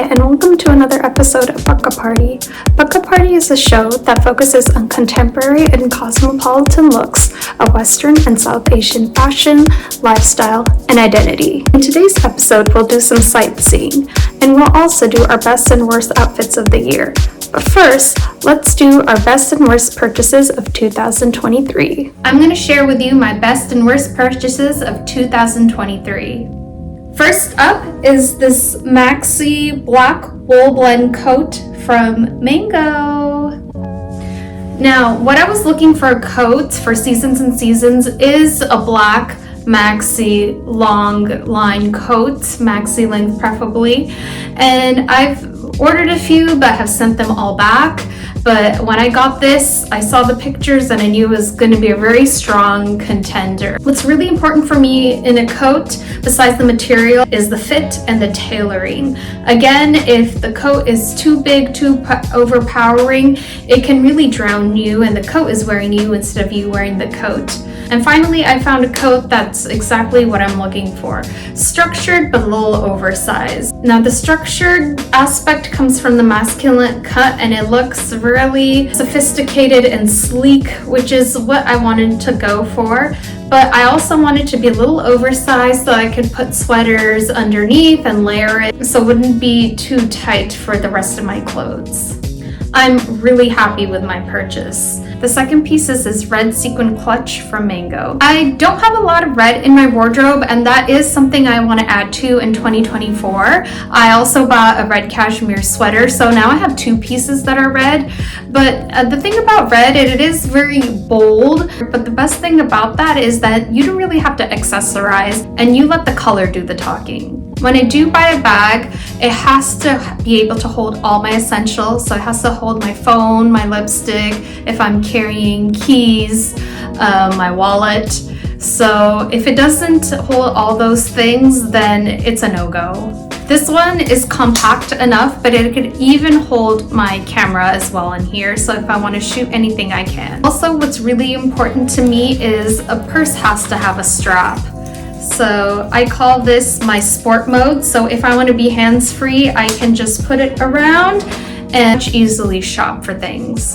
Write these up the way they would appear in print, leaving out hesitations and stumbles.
and welcome to another episode of Buckka Party. Buckka Party is a show that focuses on contemporary and cosmopolitan looks of Western and South Asian fashion, lifestyle, and identity. In today's episode, we'll do some sightseeing, and we'll also do our best and worst outfits of the year. But first, let's do our best and worst purchases of 2023. I'm going to share with you my best and worst purchases of 2023. First up is this maxi black wool blend coat from Mango. Now, what I was looking for coats for Seasons and Seasons is a black maxi long line coat, maxi length preferably, and I've ordered a few but have sent them all back. But when I got this, I saw the pictures and I knew it was going to be a very strong contender. What's really important for me in a coat, besides the material, is the fit and the tailoring. Again, if the coat is too big, too overpowering, it can really drown you and the coat is wearing you instead of you wearing the coat. And finally, I found a coat that's exactly what I'm looking for. Structured, but a little oversized. Now, the structured aspect comes from the masculine cut, and it looks really sophisticated and sleek, which is what I wanted to go for. But I also wanted to be a little oversized so I could put sweaters underneath and layer it so it wouldn't be too tight for the rest of my clothes. I'm really happy with my purchase. The second piece is this red sequin clutch from Mango. I don't have a lot of red in my wardrobe, and that is something I want to add to in 2024. I also bought a red cashmere sweater, so now I have two pieces that are red. But the thing about red, it is very bold, but the best thing about that is that you don't really have to accessorize, and you let the color do the talking. When I do buy a bag, it has to be able to hold all my essentials. So it has to hold my phone, my lipstick, if I'm carrying keys, my wallet. So if it doesn't hold all those things, then it's a no-go. This one is compact enough, but it could even hold my camera as well in here. So if I want to shoot anything, I can. Also, what's really important to me is a purse has to have a strap. So I call this my sport mode. So if I want to be hands-free, I can just put it around and easily shop for things.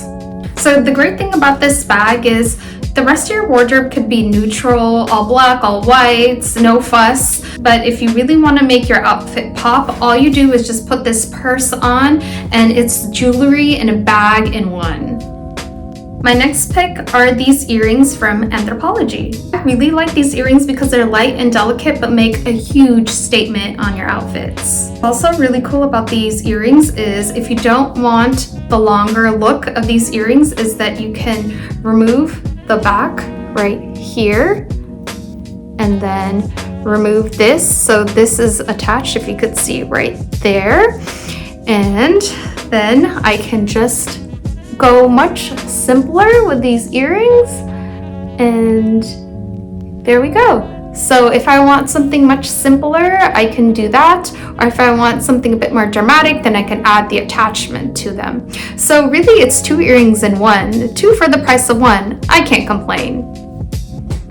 So the great thing about this bag is the rest of your wardrobe could be neutral, all black, all white, no fuss. But if you really want to make your outfit pop, all you do is just put this purse on and it's jewelry and a bag in one. My next pick are these earrings from Anthropologie. I really like these earrings because they're light and delicate but make a huge statement on your outfits. Also really cool about these earrings is if you don't want the longer look of these earrings is that you can remove the back right here and then remove this. So this is attached, if you could see right there. And then I can just go much simpler with these earrings, and there we go. So if I want something much simpler, I can do that, or if I want something a bit more dramatic, then I can add the attachment to them. So really it's two earrings in one, two for the price of one. I can't complain.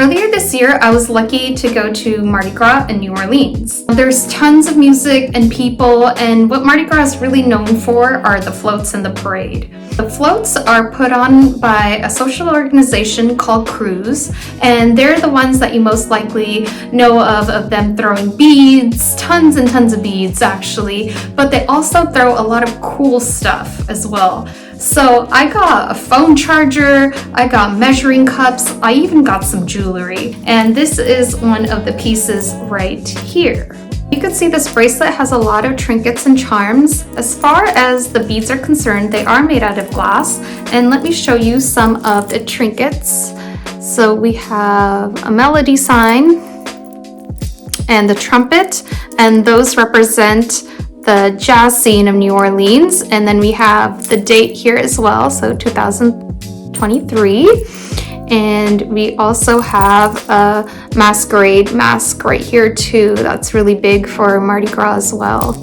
Earlier this year, I was lucky to go to Mardi Gras in New Orleans. There's tons of music and people, and what Mardi Gras is really known for are the floats and the parade. The floats are put on by a social organization called Cruise, and they're the ones that you most likely know of them throwing beads, tons and tons of beads actually, but they also throw a lot of cool stuff as well. So I got a phone charger, I got measuring cups, I even got some jewelry, and this is one of the pieces right here. You can see this bracelet has a lot of trinkets and charms. As far as the beads are concerned, they are made out of glass, and let me show you some of the trinkets. So we have a melody sign and the trumpet, and those represent the jazz scene of New Orleans. And then we have the date here as well, so 2023. And we also have a masquerade mask right here too. That's really big for Mardi Gras as well.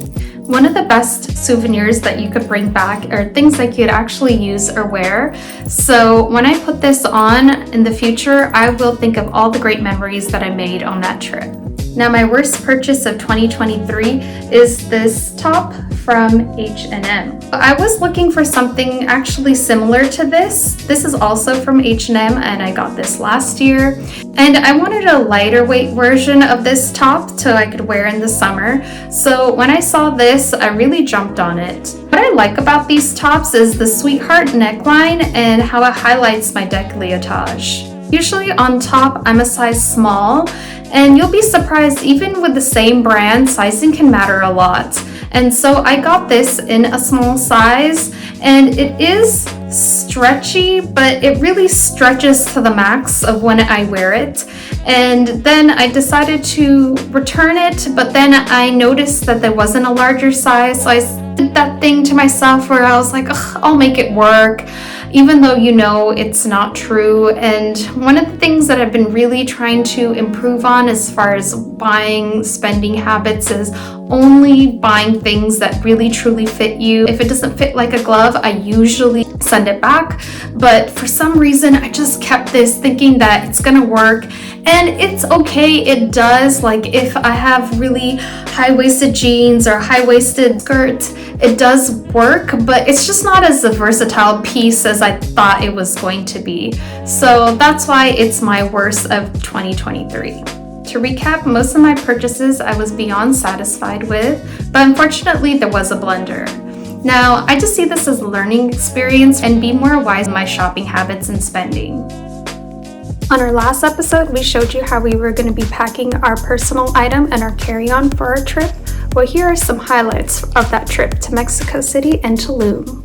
One of the best souvenirs that you could bring back are things that you could actually use or wear. So when I put this on in the future, I will think of all the great memories that I made on that trip. Now my worst purchase of 2023 is this top from H&M. I was looking for something actually similar to this. This is also from H&M and I got this last year. And I wanted a lighter weight version of this top so I could wear in the summer. So when I saw this, I really jumped on it. What I like about these tops is the sweetheart neckline and how it highlights my décolletage. Usually on top, I'm a size small, and you'll be surprised even with the same brand, sizing can matter a lot. And so I got this in a small size, and it is stretchy, but it really stretches to the max of when I wear it. And then I decided to return it, but then I noticed that there wasn't a larger size, so I did that thing to myself where I was like, I'll make it work, even though it's not true. And one of the things that I've been really trying to improve on as far as spending habits is only buying things that really truly fit you. If it doesn't fit like a glove, I usually send it back. But for some reason, I just kept this thinking that it's gonna work. And it's okay, it does. Like if I have really high-waisted jeans or high-waisted skirts, it does work, but it's just not as a versatile piece as I thought it was going to be. So that's why it's my worst of 2023. To recap, most of my purchases I was beyond satisfied with, but unfortunately there was a blunder. Now, I just see this as a learning experience and be more wise in my shopping habits and spending. On our last episode, we showed you how we were going to be packing our personal item and our carry-on for our trip. Well, here are some highlights of that trip to Mexico City and Tulum.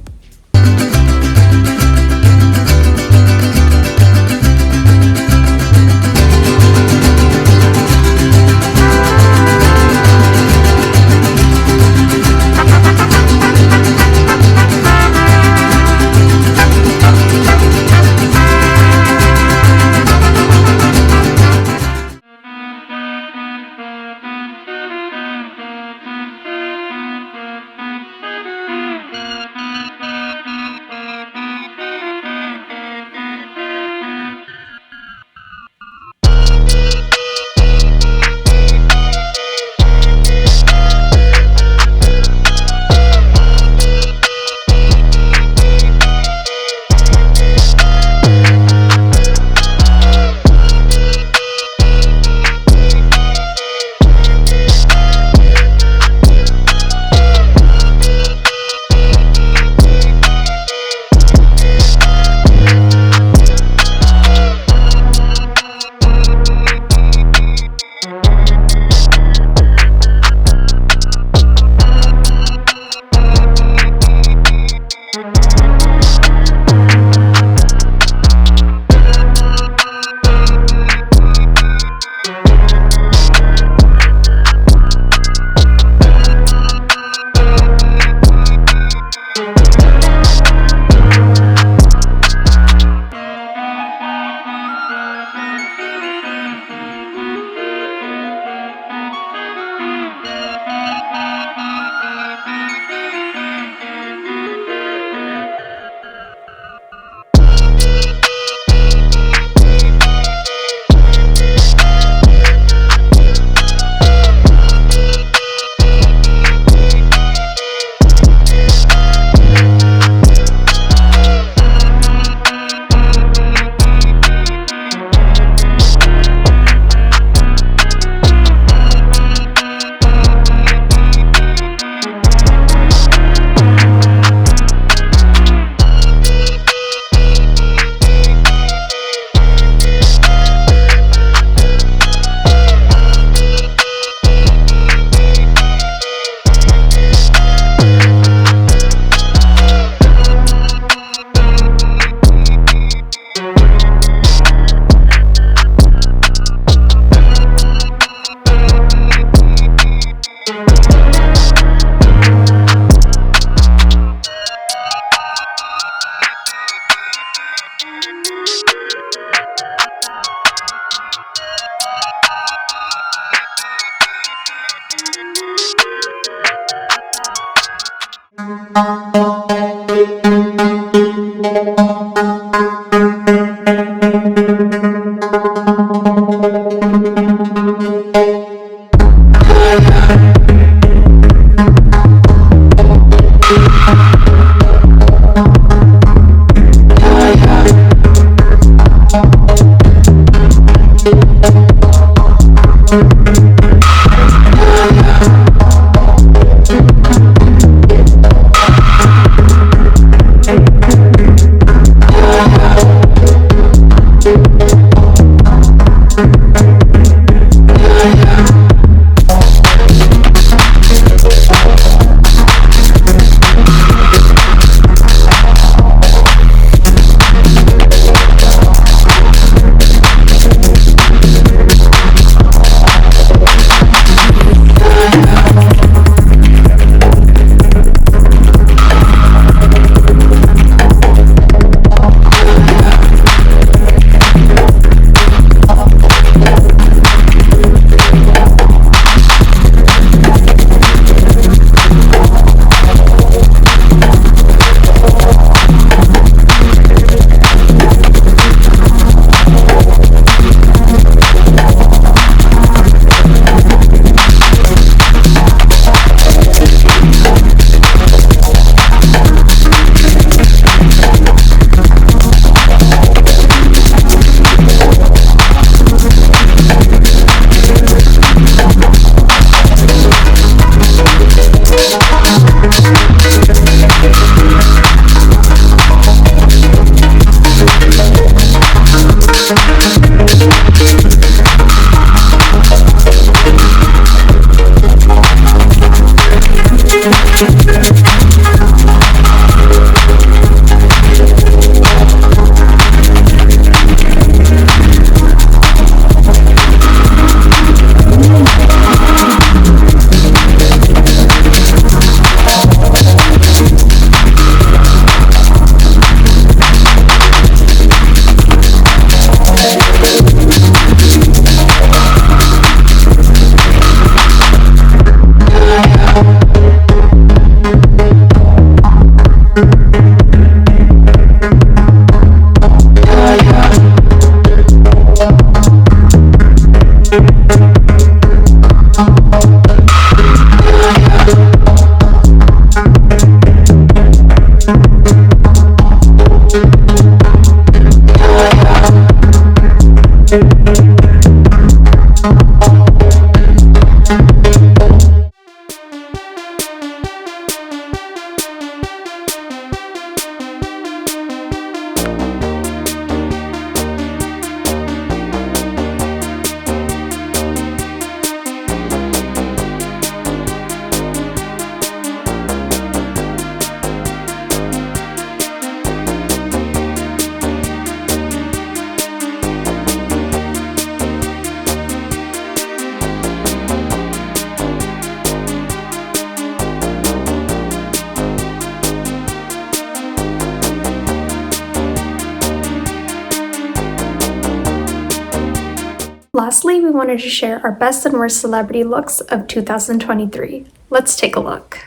Lastly, we wanted to share our best and worst celebrity looks of 2023. Let's take a look.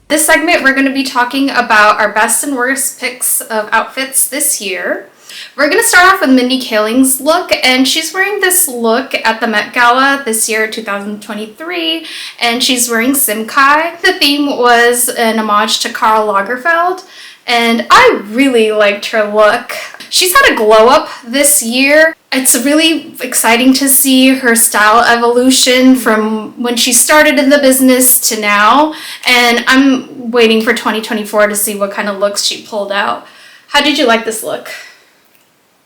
This segment, we're going to be talking about our best and worst picks of outfits this year. We're going to start off with Mindy Kaling's look, and she's wearing this look at the Met Gala this year, 2023, and she's wearing Simkai. The theme was an homage to Karl Lagerfeld, and I really liked her look. She's had a glow up this year. It's really exciting to see her style evolution from when she started in the business to now, and I'm waiting for 2024 to see what kind of looks she pulled out. How did you like this look?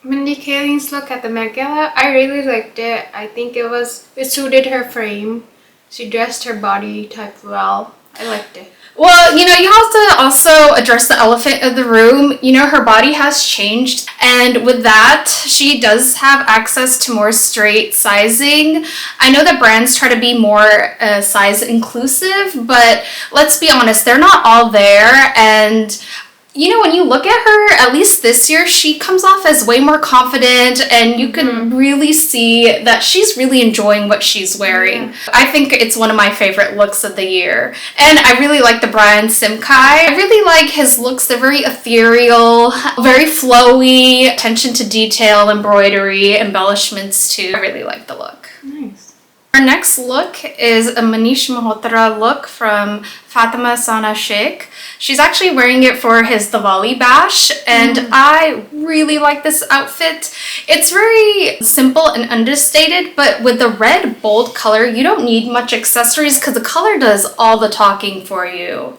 Mindy Kaling's look at the Met Gala, I really liked it. I think it suited her frame. She dressed her body type well. I liked it. Well, you have to also address the elephant in the room. Her body has changed, and with that, she does have access to more straight sizing. I know that brands try to be more size inclusive, but let's be honest, they're not all there, and when you look at her, at least this year, she comes off as way more confident, and you can really see that she's really enjoying what she's wearing. I think it's one of my favorite looks of the year. And I really like the Brian Simkai. I really like his looks. They're very ethereal, very flowy, attention to detail, embroidery, embellishments too. I really like the look. Nice. Our next look is a Manish Malhotra look from Fatima Sana Sheikh. She's actually wearing it for his Diwali bash, and I really like this outfit. It's very simple and understated, but with the red bold color, you don't need much accessories because the color does all the talking for you.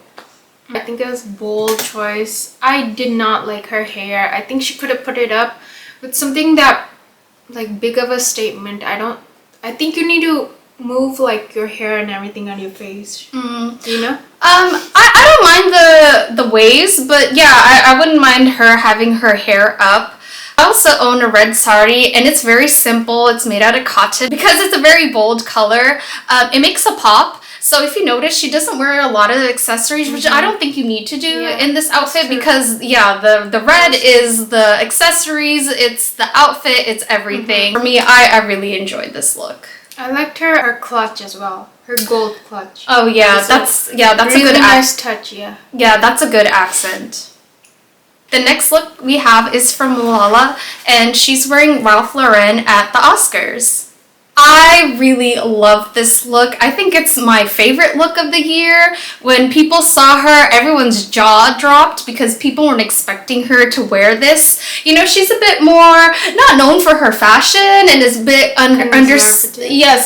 I think it was a bold choice. I did not like her hair. I think she could have put it up with something that like big of a statement. I think you need to move like your hair and everything on your face. You know? I don't mind the waves, but yeah, I wouldn't mind her having her hair up. I also own a red sari, and it's very simple. It's made out of cotton. Because it's a very bold color, it makes a pop. So if you notice, she doesn't wear a lot of accessories, which I don't think you need to do in this outfit because, yeah, the red is the accessories, it's the outfit, it's everything. For me, I really enjoyed this look. I liked her clutch as well. Her gold clutch. Oh yeah, that's really a good nice touch, yeah. Yeah, that's a good accent. The next look we have is from Malala, and she's wearing Ralph Lauren at the Oscars. I really love this look. I think it's my favorite look of the year. When people saw her, everyone's jaw dropped because people weren't expecting her to wear this. You know, she's a bit more not known for her fashion and is a bit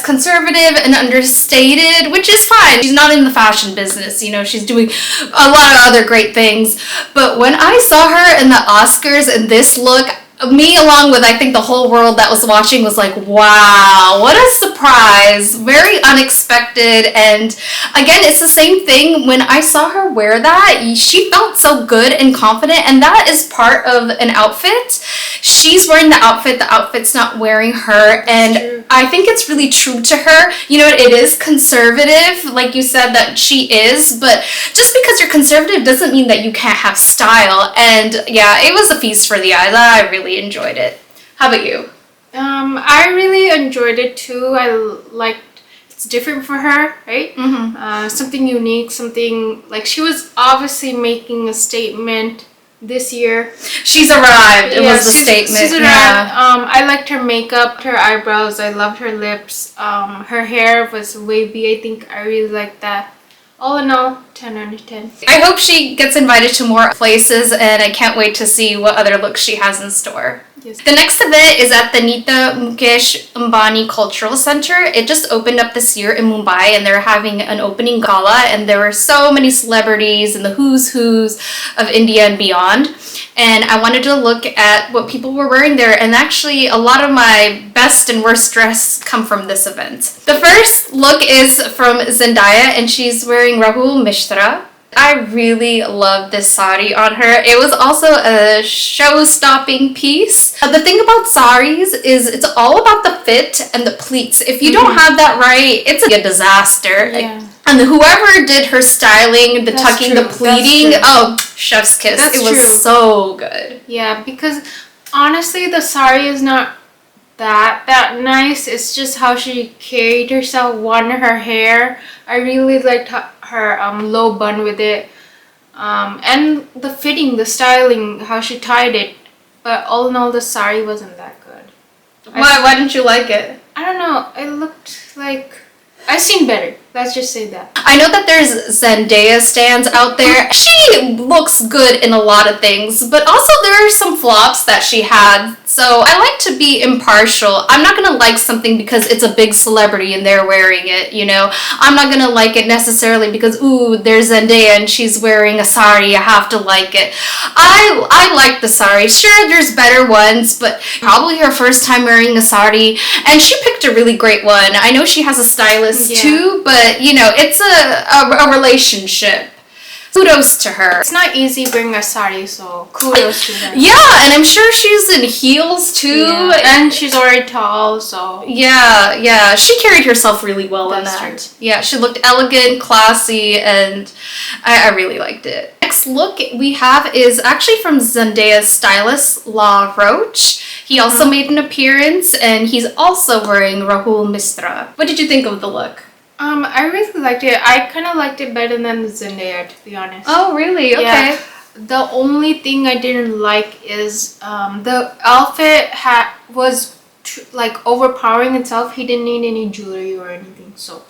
conservative and understated, which is fine. She's not in the fashion business. You know, she's doing a lot of other great things. But when I saw her in the Oscars in this look, me along with I think the whole world that was watching was like, wow, what a surprise, very unexpected. And again, it's the same thing. When I saw her wear that, she felt so good and confident, and that is part of an outfit. She's wearing the outfit's not wearing her, and I think it's really true to her. You know, it is conservative, like you said that she is, but just because you're conservative doesn't mean that you can't have style. And yeah, it was a feast for the eyes. I really enjoyed it. How about you? I really enjoyed it too. I liked it's different for her, right? Something unique, something like she was obviously making a statement this year. She's arrived. It was the statement. She's arrived. I liked her makeup, her eyebrows. I loved her lips. Her hair was wavy. I think I really liked that. All in all, 10 out of 10. I hope she gets invited to more places, and I can't wait to see what other looks she has in store. Yes. The next event is at the Nita Mukesh Ambani Cultural Center. It just opened up this year in Mumbai, and they're having an opening gala, and there were so many celebrities and the who's of India and beyond. And I wanted to look at what people were wearing there, and actually a lot of my best and worst dress come from this event. The first look is from Zendaya, and she's wearing Rahul Mishra. I really love this sari on her. It was also a show-stopping piece. The thing about saris is it's all about the fit and the pleats. If you don't have that right, it's a disaster. Yeah. And whoever did her styling, the tucking, the pleating, oh, chef's kiss. It was so good. Yeah, because honestly, the sari is not that nice. It's just how she carried herself, her hair. I really liked her low bun with it, and the fitting, the styling, how she tied it. But all in all, the sari wasn't that good. Why didn't you like it? I don't know. It looked like I've seen better. Let's just say that. I know that there's Zendaya stans out there. She looks good in a lot of things, but also there are some flops that she had. So I like to be impartial. I'm not gonna like something because it's a big celebrity and they're wearing it, you know? I'm not gonna like it necessarily because, ooh, there's Zendaya and she's wearing a sari, I have to like it. I like the sari. Sure, there's better ones, but probably her first time wearing a sari, and she picked a really great one. I know she has a stylist too, but you know, it's a relationship. Kudos to her. It's not easy wearing a sari, so kudos to her. Yeah, and I'm sure she's in heels too. Yeah. And she's already tall, so. Yeah. She carried herself really well in that. True. Yeah, she looked elegant, classy, and I really liked it. Next look we have is actually from Zendaya's stylist, La Roche. He also made an appearance, and he's also wearing Rahul Mishra. What did you think of the look? I really liked it. I kind of liked it better than the Zendaya, to be honest. Oh, really? Okay. Yeah. The only thing I didn't like is the outfit was like overpowering itself. He didn't need any jewelry or anything, so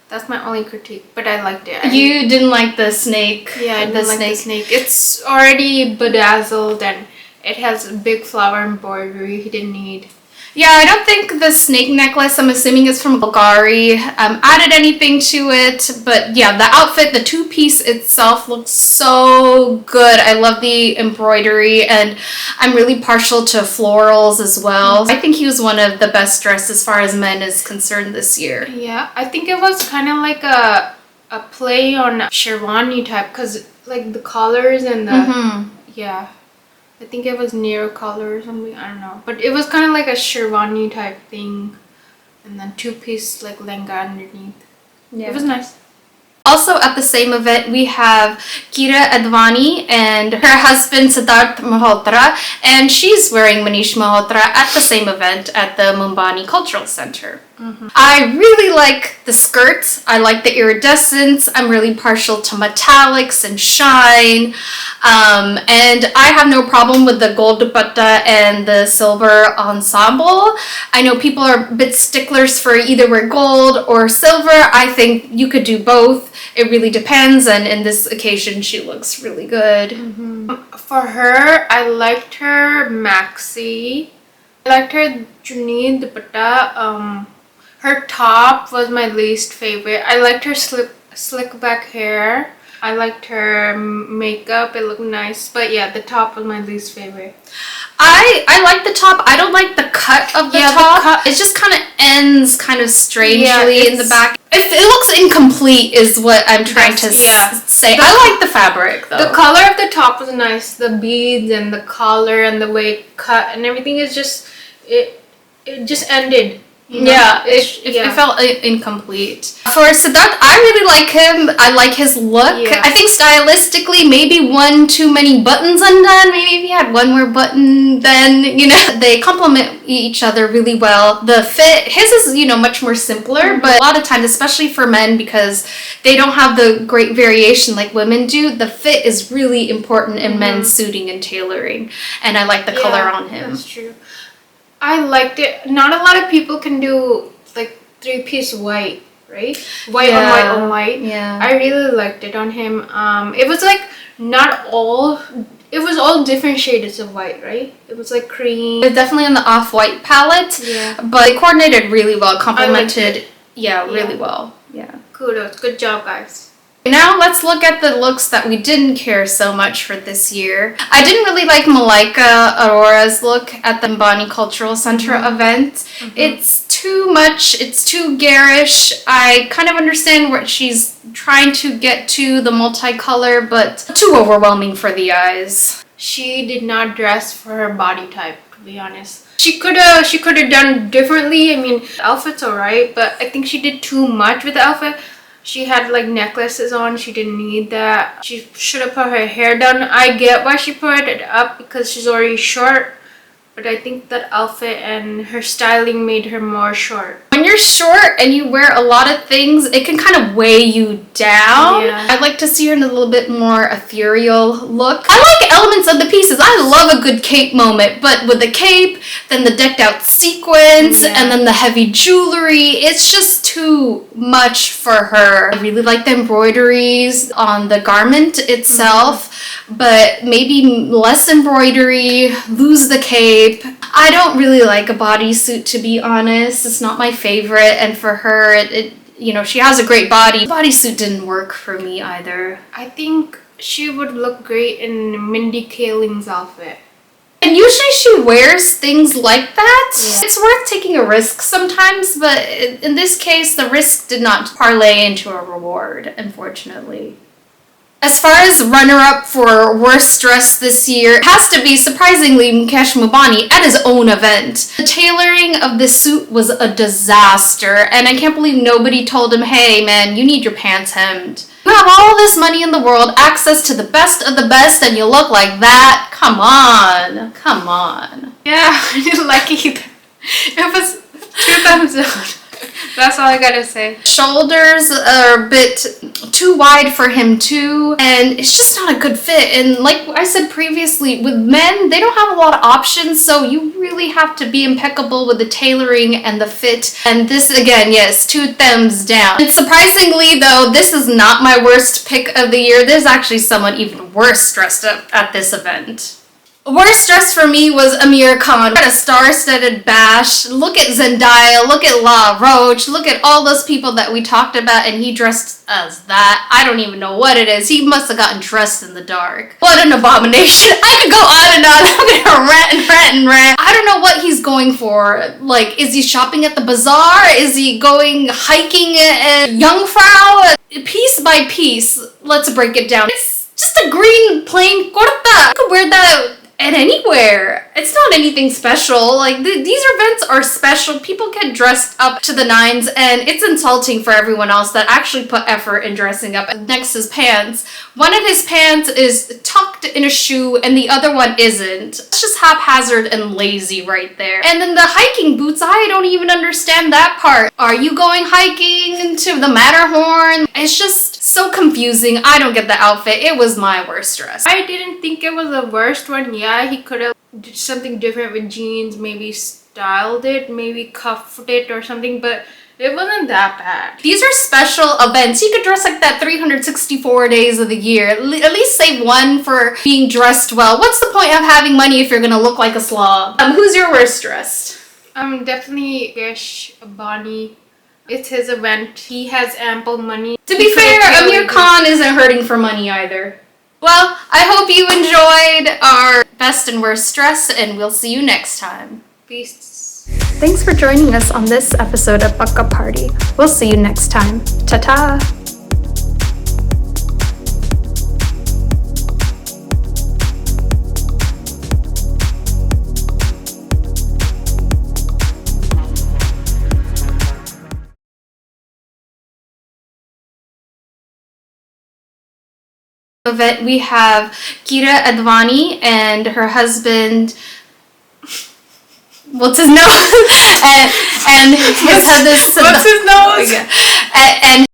that's my only critique. But I liked it. You didn't like the snake. Yeah, I didn't like the snake. It's already bedazzled and it has a big flower embroidery. He didn't need. Yeah, I don't think the snake necklace, I'm assuming it's from Bulgari, added anything to it. But yeah, the outfit, the two-piece itself looks so good. I love the embroidery, and I'm really partial to florals as well. I think he was one of the best dressed as far as men is concerned this year. Yeah, I think it was kind of like a play on Sherwani type, because like the collars and the yeah, I think it was Nero collar or something, I don't know, but it was kind of like a Sherwani type thing, and then two-piece like lehenga underneath. Yeah. It was nice. Also at the same event, we have Kira Advani and her husband Siddharth Malhotra, and she's wearing Manish Malhotra at the same event at the Mumbani Cultural Center. I really like the skirts. I like the iridescence. I'm really partial to metallics and shine. And I have no problem with the gold dupatta and the silver ensemble. I know people are a bit sticklers for either wear gold or silver. I think you could do both. It really depends, and in this occasion she looks really good. For her, I liked her maxi. I liked her chuni dupatta. Her top was my least favorite. I liked her slick back hair. I liked her makeup. It looked nice. But yeah, the top was my least favorite. I like the top. I don't like the cut of the top. It just kind of ends kind of strangely in the back. It looks incomplete is what I'm trying to say. I like the fabric though. The color of the top was nice. The beads and the collar and the way it cut and everything is just, it just ended. You know? Yeah, it felt incomplete. For Siddharth, I really like him. I like his look. Yeah. I think stylistically, maybe one too many buttons undone. Maybe if he had one more button, then, you know, they complement each other really well. The fit, his is, you know, much more simpler, but a lot of times, especially for men, because they don't have the great variation like women do, the fit is really important in men's suiting and tailoring. And I like the color on him. That's true. I liked it. Not a lot of people can do like three-piece white, right? White on white on white. Yeah. I really liked it on him. It was like not all. It was all different shades of white, right? It was like cream. It's definitely on the off-white palette. Yeah. But it coordinated really well. Complemented. Really well. Yeah. Kudos. Good job, guys. Now let's look at the looks that we didn't care so much for this year. I didn't really like Malaika Arora's look at the Mbani Cultural Center event. It's too much, it's too garish. I kind of understand what she's trying to get to, the multicolor, but too overwhelming for the eyes. She did not dress for her body type, to be honest. She could have done differently. I mean, the outfit's alright, but I think she did too much with the outfit. She had like necklaces on. She didn't need that. She should have put her hair down. I get why she put it up because she's already short. But I think that outfit and her styling made her more short. When you're short and you wear a lot of things, it can kind of weigh you down. Yeah. I'd like to see her in a little bit more ethereal look. I like elements of the pieces. I love a good cape moment, but with the cape, then the decked out sequins, and then the heavy jewelry, it's just too much for her. I really like the embroideries on the garment itself, but maybe less embroidery, lose the cape. I don't really like a bodysuit, to be honest. It's not my favorite, and for her, it you know, she has a great body. Bodysuit didn't work for me either. I think she would look great in Mindy Kaling's outfit. And usually she wears things like that. Yeah. It's worth taking a risk sometimes, but in this case, the risk did not parlay into a reward, unfortunately. As far as runner-up for worst dress this year, it has to be, surprisingly, Mukesh Mubani at his own event. The tailoring of this suit was a disaster, and I can't believe nobody told him, hey man, you need your pants hemmed. You have all this money in the world, access to the best of the best, and you look like that? Come on. Come on. Yeah, I didn't like it either. It was 2 thumbs down. That's all I gotta say. Shoulders are a bit too wide for him too, and it's just not a good fit. And like I said previously, with men, they don't have a lot of options, so you really have to be impeccable with the tailoring and the fit. And this, again, yes, 2 thumbs down. And surprisingly though, this is not my worst pick of the year. There's actually someone even worse dressed up at this event. Worst dress for me was Amir Khan. At a star-studded bash. Look at Zendaya, look at La Roche, look at all those people that we talked about, and he dressed as that. I don't even know what it is. He must have gotten dressed in the dark. What an abomination. I could go on and on. I'm gonna rant and rant and rant. I don't know what he's going for. Like, is he shopping at the bazaar? Is he going hiking at Jungfrau? Piece by piece, let's break it down. It's just a green plain kurta. You could wear that at anywhere. It's not anything special. Like, these events are special. People get dressed up to the nines, and it's insulting for everyone else that actually put effort in dressing up. Next is pants. One of his pants is tucked in a shoe, and the other one isn't. It's just haphazard and lazy right there. And then the hiking boots, I don't even understand that part. Are you going hiking to the Matterhorn? It's just so confusing. I don't get the outfit. It was my worst dress. I didn't think it was the worst one. Yeah, he could have did something different with jeans, maybe styled it, maybe cuffed it or something, but it wasn't that bad. These are special events. You could dress like that 364 days of the year. At least save one for being dressed well. What's the point of having money if you're gonna look like a slob? Who's your worst dressed? Definitely Gish Abani. It's his event. He has ample money. To be fair, Amir Khan isn't hurting for money either. Well, I hope you enjoyed our best and worst dress, and we'll see you next time. Peace. Thanks for joining us on this episode of Buck Up Party. We'll see you next time. Ta-ta! Event, we have Kira Advani and her husband, what's his nose? and his What's his nose? and